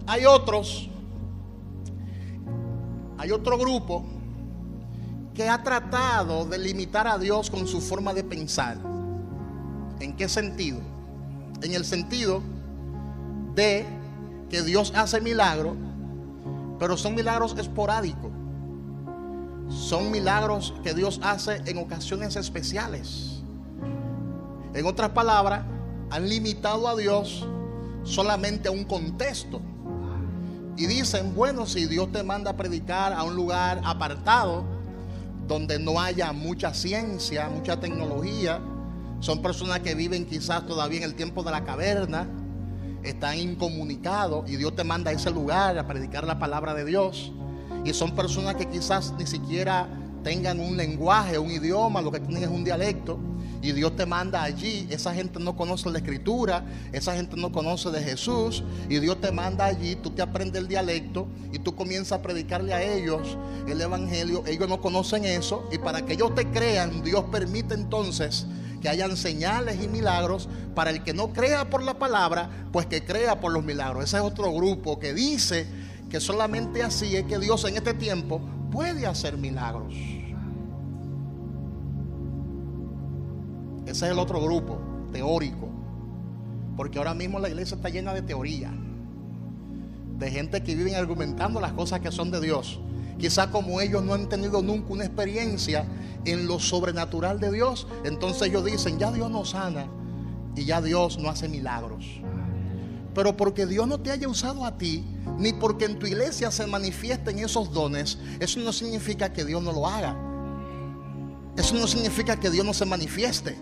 Hay otro grupo que ha tratado de limitar a Dios con su forma de pensar. ¿En qué sentido? En el sentido de que Dios hace milagros, pero son milagros esporádicos. Son milagros que Dios hace en ocasiones especiales. En otras palabras, han limitado a Dios solamente a un contexto. Y dicen, bueno, si Dios te manda a predicar a un lugar apartado, donde no haya mucha ciencia, mucha tecnología, son personas que viven quizás todavía en el tiempo de la caverna, están incomunicados, y Dios te manda a ese lugar a predicar la palabra de Dios. Y son personas que quizás ni siquiera tengan un lenguaje, un idioma, lo que tienen es un dialecto, y Dios te manda allí. Esa gente no conoce la escritura, esa gente no conoce de Jesús, y Dios te manda allí. Tú te aprendes el dialecto y tú comienzas a predicarle a ellos el evangelio. Ellos no conocen eso, y para que ellos te crean, Dios permite entonces que hayan señales y milagros. Para el que no crea por la palabra, pues que crea por los milagros. Ese es otro grupo que dice que solamente así es que Dios en este tiempo puede hacer milagros. Ese es el otro grupo teórico, porque ahora mismo la iglesia está llena de teoría, de gente que viven argumentando las cosas que son de Dios. Quizás como ellos no han tenido nunca una experiencia en lo sobrenatural de Dios, entonces ellos dicen, ya Dios no sana y ya Dios no hace milagros. Pero porque Dios no te haya usado a ti, ni porque en tu iglesia se manifiesten esos dones, eso no significa que Dios no lo haga. Eso no significa que Dios no se manifieste.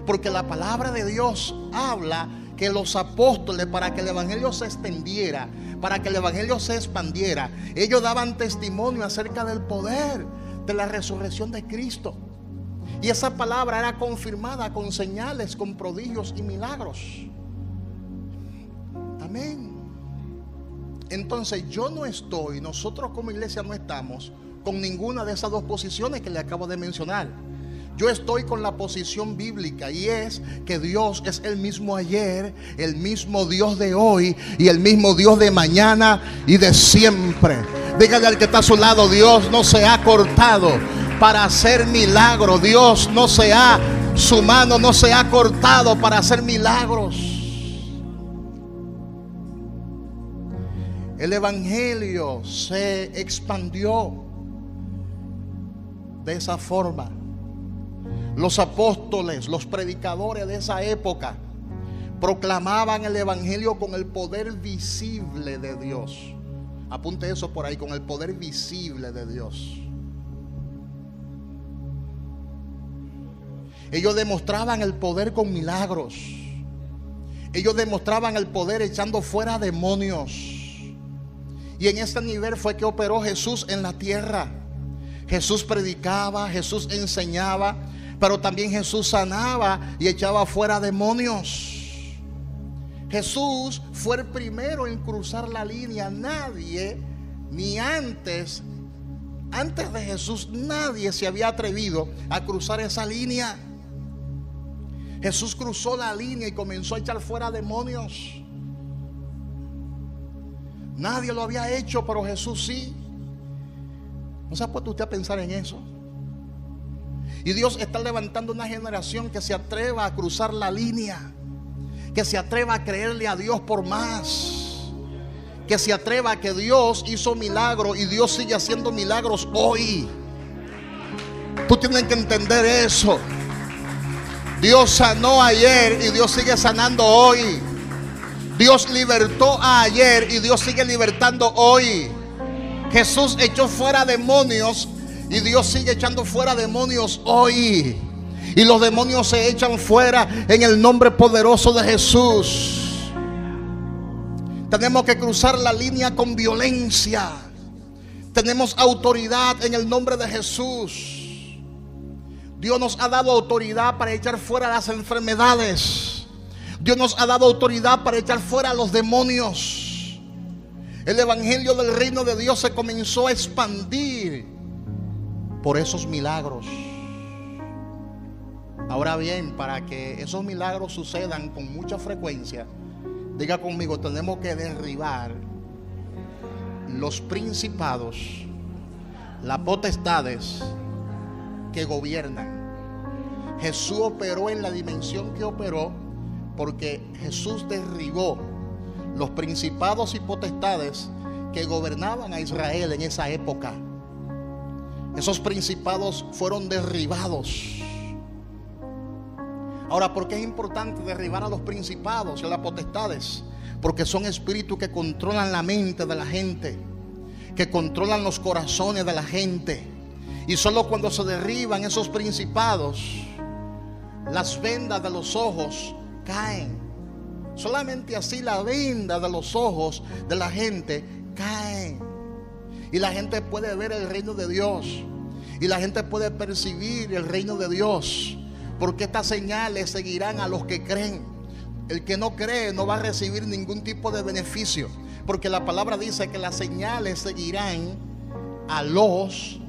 Porque la palabra de Dios habla que los apóstoles, para que el evangelio se extendiera, para que el evangelio se expandiera, ellos daban testimonio acerca del poder de la resurrección de Cristo. Y esa palabra era confirmada con señales, con prodigios y milagros. Amén. Entonces nosotros como iglesia no estamos con ninguna de esas dos posiciones que le acabo de mencionar. Yo estoy con la posición bíblica, y es que Dios es el mismo ayer, el mismo Dios de hoy y el mismo Dios de mañana y de siempre. Dígale al que está a su lado, Dios no se ha cortado para hacer milagros. Su mano no se ha cortado para hacer milagros. El evangelio se expandió de esa forma. Los apóstoles, los predicadores de esa época proclamaban el evangelio con el poder visible de Dios. Apunte eso por ahí, con el poder visible de Dios. Ellos demostraban el poder con milagros. Ellos demostraban el poder echando fuera demonios. Y en ese nivel fue que operó Jesús en la tierra. Jesús predicaba, Jesús enseñaba, pero también Jesús sanaba y echaba fuera demonios. Jesús fue el primero en cruzar la línea. Nadie, ni antes de Jesús, nadie se había atrevido a cruzar esa línea. Jesús cruzó la línea y comenzó a echar fuera demonios. Nadie lo había hecho, pero Jesús sí. ¿No se ha puesto usted a pensar en eso? Y Dios está levantando una generación que se atreva a cruzar la línea, que se atreva a creerle a Dios por más, que se atreva a que Dios hizo milagros y Dios sigue haciendo milagros hoy. Tú tienes que entender eso. Dios sanó ayer y Dios sigue sanando hoy. Dios libertó ayer y Dios sigue libertando hoy. Jesús echó fuera demonios y Dios sigue echando fuera demonios hoy. Y los demonios se echan fuera en el nombre poderoso de Jesús. Tenemos que cruzar la línea con violencia. Tenemos autoridad en el nombre de Jesús. Dios nos ha dado autoridad para echar fuera las enfermedades. Dios nos ha dado autoridad para echar fuera los demonios. El evangelio del reino de Dios se comenzó a expandir por esos milagros. Ahora bien, para que esos milagros sucedan con mucha frecuencia, diga conmigo, tenemos que derribar los principados, las potestades que gobiernan. Jesús operó en la dimensión que operó porque Jesús derribó los principados y potestades que gobernaban a Israel en esa época. Esos principados fueron derribados. Ahora, ¿por qué es importante derribar a los principados y a las potestades? Porque son espíritus que controlan la mente de la gente, que controlan los corazones de la gente. Y solo cuando se derriban esos principados, las vendas de los ojos caen. Solamente así la venda de los ojos de la gente caen. Y la gente puede ver el reino de Dios. Y la gente puede percibir el reino de Dios. Porque estas señales seguirán a los que creen. El que no cree no va a recibir ningún tipo de beneficio. Porque la palabra dice que las señales seguirán a los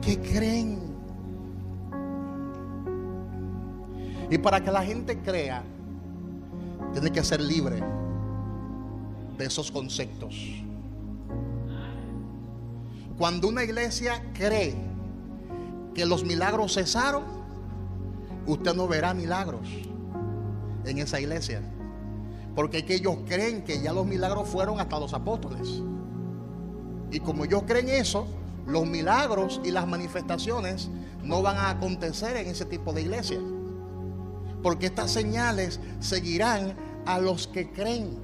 que creen. Y para que la gente crea, tiene que ser libre de esos conceptos. Cuando una iglesia cree que los milagros cesaron, usted no verá milagros en esa iglesia. Porque es que ellos creen que ya los milagros fueron hasta los apóstoles. Y como ellos creen eso, los milagros y las manifestaciones no van a acontecer en ese tipo de iglesia. Porque estas señales seguirán a los que creen.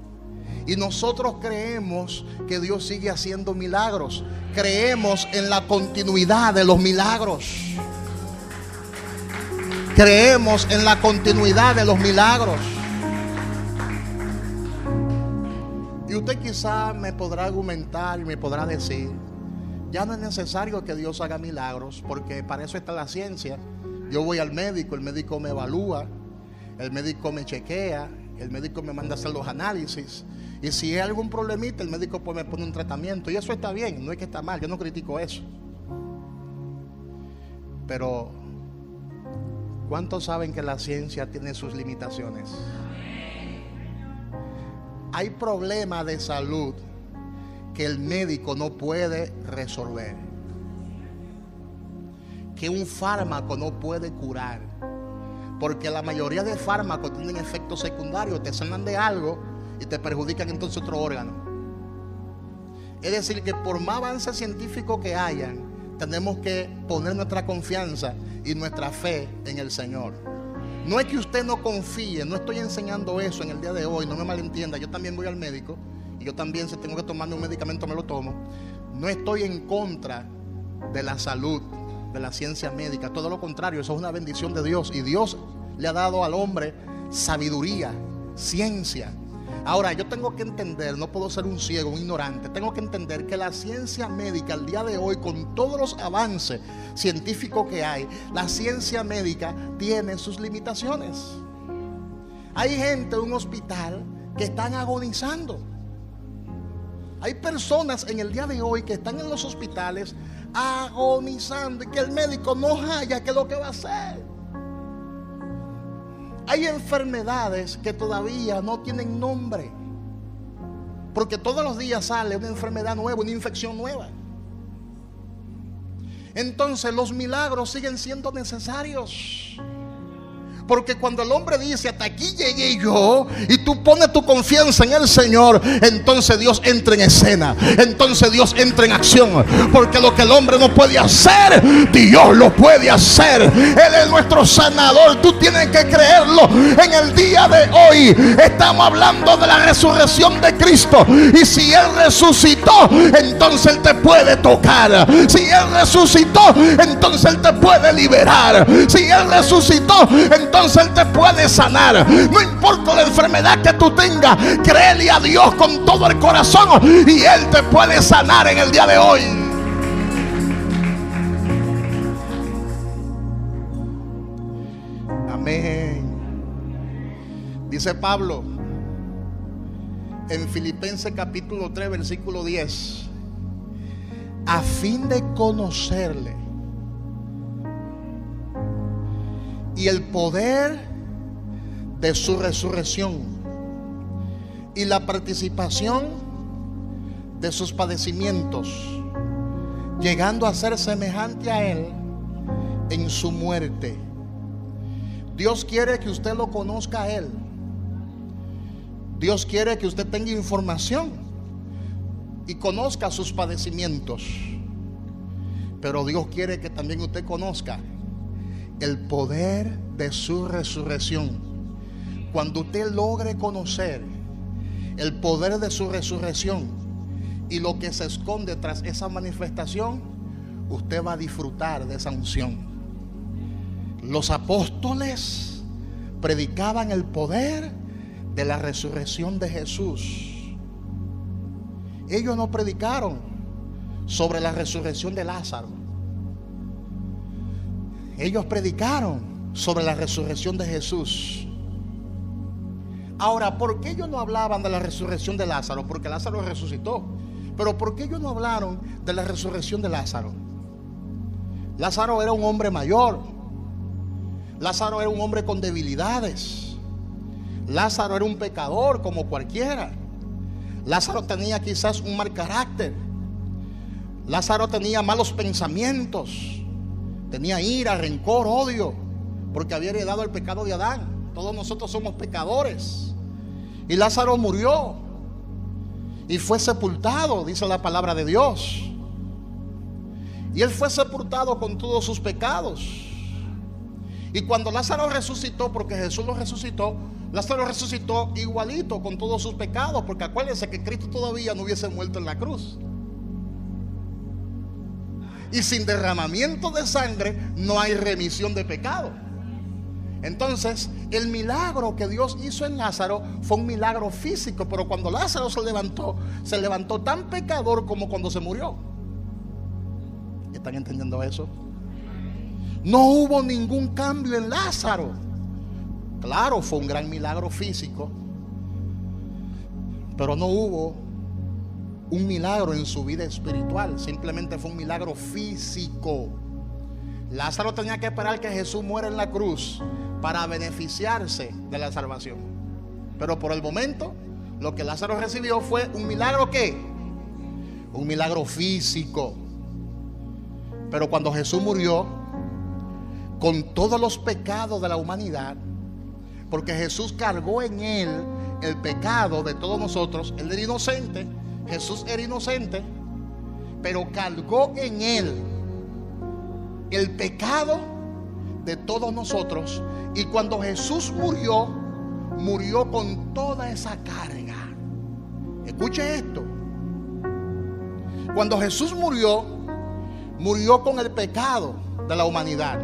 Y nosotros creemos que Dios sigue haciendo milagros. Creemos en la continuidad de los milagros. Creemos en la continuidad de los milagros. Y usted quizá me podrá argumentar y me podrá decir: ya no es necesario que Dios haga milagros, porque para eso está la ciencia. Yo voy al médico, el médico me evalúa, el médico me chequea, el médico me manda a hacer los análisis. Y si hay algún problemita, el médico pues me pone un tratamiento. Y eso está bien, no es que está mal, yo no critico eso. Pero ¿cuántos saben que la ciencia tiene sus limitaciones? Hay problemas de salud que el médico no puede resolver, que un fármaco no puede curar, porque la mayoría de fármacos tienen efectos secundarios, te sanan de algo y te perjudican entonces otro órgano. Es decir, que por más avance científico que hayan, tenemos que poner nuestra confianza y nuestra fe en el Señor. No es que usted no confíe, no estoy enseñando eso en el día de hoy, no me malentienda. Yo también voy al médico y yo también, si tengo que tomarme un medicamento, me lo tomo. No estoy en contra de la salud, de la ciencia médica, todo lo contrario, eso es una bendición de Dios. Y Dios le ha dado al hombre sabiduría, ciencia. Ahora, yo tengo que entender, no puedo ser un ciego, un ignorante. Tengo que entender que la ciencia médica al día de hoy, con todos los avances científicos que hay, la ciencia médica tiene sus limitaciones. Hay gente en un hospital que están agonizando. Hay personas en el día de hoy que están en los hospitales agonizando y que el médico no halla qué es lo que va a hacer. Hay enfermedades que todavía no tienen nombre, porque todos los días sale una enfermedad nueva, una infección nueva. Entonces los milagros siguen siendo necesarios, porque cuando el hombre dice hasta aquí llegué yo, y tú pones tu confianza en el Señor, entonces Dios entra en escena, entonces Dios entra en acción. Porque lo que el hombre no puede hacer, Dios lo puede hacer. Él es nuestro sanador, tú tienes que creerlo. En el día de hoy estamos hablando de la resurrección de Cristo, y si Él resucitó, entonces Él te puede tocar. Si Él resucitó, entonces Él te puede liberar. Si Él resucitó, entonces Él te puede sanar. No importa la enfermedad que tú tengas, créele a Dios con todo el corazón y Él te puede sanar en el día de hoy. Amén. Dice Pablo en Filipenses capítulo 3 versículo 10: a fin de conocerle y el poder de su resurrección y la participación de sus padecimientos, llegando a ser semejante a Él en su muerte. Dios quiere que usted lo conozca a Él. Dios quiere que usted tenga información y conozca sus padecimientos. Pero Dios quiere que también usted conozca el poder de su resurrección. Cuando usted logre conocer el poder de su resurrección y lo que se esconde tras esa manifestación, usted va a disfrutar de esa unción. Los apóstoles predicaban el poder de la resurrección de Jesús. Ellos no predicaron sobre la resurrección de Lázaro. Ellos predicaron sobre la resurrección de Jesús. Ahora, ¿por qué ellos no hablaban de la resurrección de Lázaro? Porque Lázaro resucitó. Pero ¿por qué ellos no hablaron de la resurrección de Lázaro? Lázaro era un hombre mayor. Lázaro era un hombre con debilidades. Lázaro era un pecador como cualquiera. Lázaro tenía quizás un mal carácter. Lázaro tenía malos pensamientos. Tenía ira, rencor, odio, porque había heredado el pecado de Adán. Todos nosotros somos pecadores. Y Lázaro murió y fue sepultado, dice la palabra de Dios. Y él fue sepultado con todos sus pecados. Y cuando Lázaro resucitó, porque Jesús lo resucitó, Lázaro resucitó igualito con todos sus pecados, porque acuérdense que Cristo todavía no hubiese muerto en la cruz. Y sin derramamiento de sangre no hay remisión de pecado. Entonces, el milagro que Dios hizo en Lázaro fue un milagro físico, pero cuando Lázaro se levantó tan pecador como cuando se murió. ¿Están entendiendo eso? No hubo ningún cambio en Lázaro. Claro, fue un gran milagro físico, pero no hubo un milagro en su vida espiritual. Simplemente fue un milagro físico. Lázaro tenía que esperar que Jesús muera en la cruz para beneficiarse de la salvación. Pero por el momento, lo que Lázaro recibió fue un milagro. ¿Qué? Un milagro físico. Pero cuando Jesús murió con todos los pecados de la humanidad, porque Jesús cargó en él el pecado de todos nosotros. Él era inocente, Jesús era inocente, pero cargó en él el pecado de todos nosotros. Y cuando Jesús murió, murió con toda esa carga. Escuche esto. Cuando Jesús murió, murió con el pecado de la humanidad.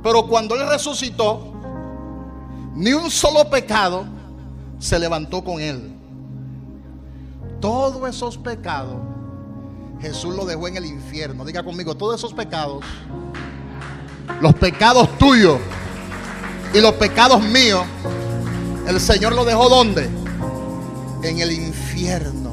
Pero cuando Él resucitó, ni un solo pecado se levantó con Él. Todos esos pecados Jesús los dejó en el infierno. Diga conmigo, todos esos pecados, los pecados tuyos y los pecados míos, el Señor los dejó ¿dónde? En el infierno.